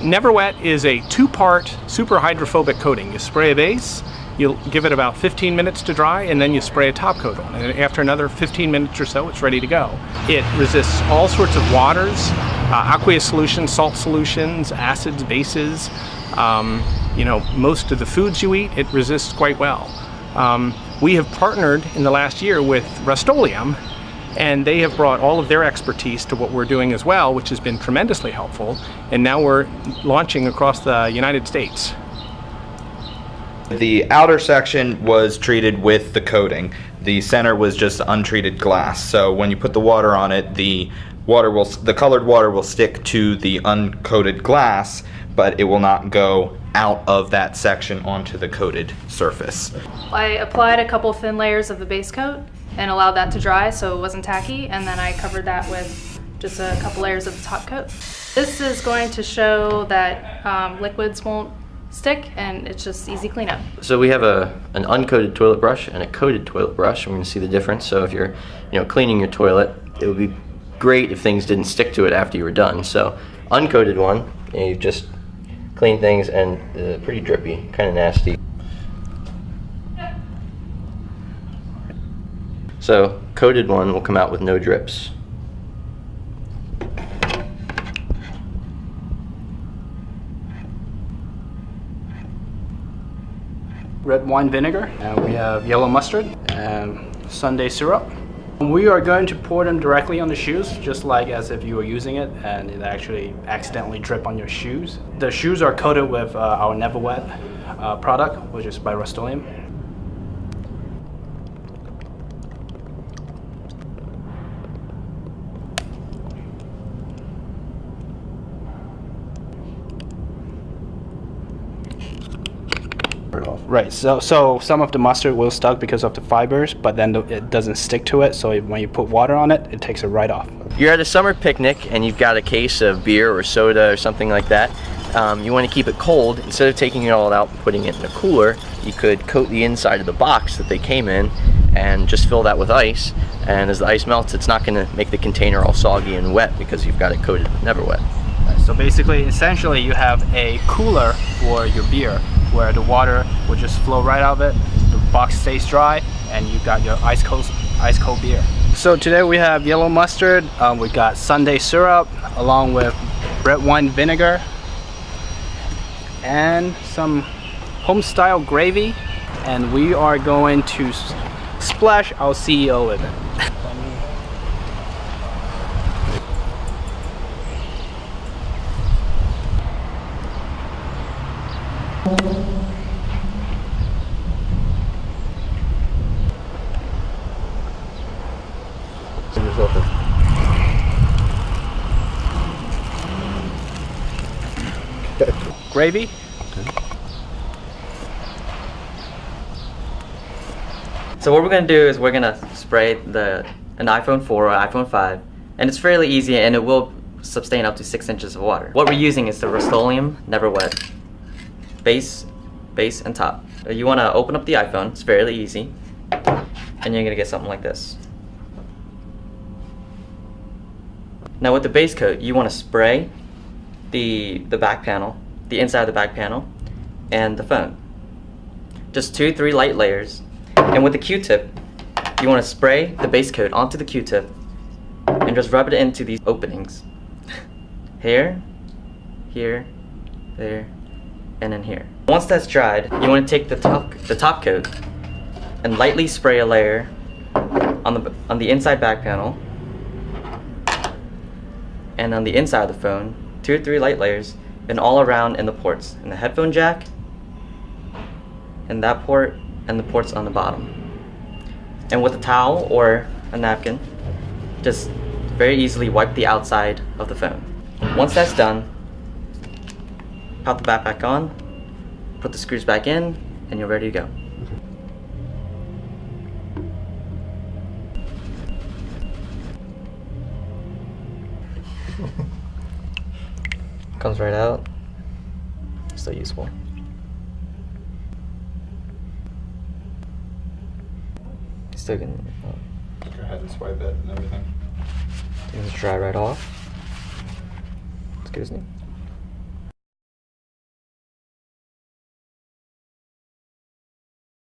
Never Wet is a two-part super hydrophobic coating. You spray a base, you give it about 15 minutes to dry, and then you spray a top coat on. And after another 15 minutes or so, it's ready to go. It resists all sorts of waters, aqueous solutions, salt solutions, acids, bases. You know, most of the foods you eat, it resists quite well. We have partnered in the last year with Rust-Oleum, and they have brought all of their expertise to what we're doing as well, which has been tremendously helpful. And now we're launching across the United States. The outer section was treated with the coating. The center was just untreated glass. So when you put the water on it, the colored water will stick to the uncoated glass, but it will not go out of that section onto the coated surface. I applied a couple thin layers of the base coat and allowed that to dry so it wasn't tacky, and then I covered that with just a couple layers of the top coat. This is going to show that liquids won't stick, and it's just easy cleanup. So we have an uncoated toilet brush and a coated toilet brush. We're going to see the difference. So if you're cleaning your toilet, it would be great if things didn't stick to it after you were done. So uncoated one, you just clean things, and pretty drippy, kind of nasty. So coated one will come out with no drips. Red wine vinegar, and we have yellow mustard and Sunday syrup. We are going to pour them directly on the shoes, just like as if you were using it and it actually accidentally drip on your shoes. The shoes are coated with our Never Wet product, which is by Rust-Oleum. Right, so some of the mustard will stuck because of the fibers, but then it doesn't stick to it, so when you put water on it, it takes it right off. You're at a summer picnic and you've got a case of beer or soda or something like that. You want to keep it cold. Instead of taking it all out and putting it in a cooler, you could coat the inside of the box that they came in and just fill that with ice, and as the ice melts, it's not going to make the container all soggy and wet because you've got it coated with Never Wet. So basically, essentially, you have a cooler for your beer, where the water will just flow right out of it, the box stays dry, and you've got your ice cold beer. So today we have yellow mustard, we got Sunday syrup, along with red wine vinegar, and some home-style gravy, and we are going to splash our CEO with it. Gravy. So what we're going to do is we're going to spray an iPhone 4 or iPhone 5, and it's fairly easy and it will sustain up to 6 inches of water. What we're using is the Rust-Oleum Never Wet base and top. You want to open up the iPhone, it's fairly easy, and you're going to get something like this. Now with the base coat, you want to spray the back panel, the inside of the back panel, and the phone. Just 2-3 light layers. And with the Q-tip, you want to spray the base coat onto the Q-tip and just rub it into these openings. Here, here, there, and then here. Once that's dried, you want to take the top coat and lightly spray a layer on the inside back panel, and on the inside of the phone, 2 or 3 light layers, and all around in the ports, in the headphone jack, and that port, and the ports on the bottom. And with a towel or a napkin, just very easily wipe the outside of the phone. Once that's done, pop the back on, put the screws back in, and you're ready to go. Comes right out. Still useful. Still can. Go ahead and swipe it and everything. Things dry right off. Excuse me.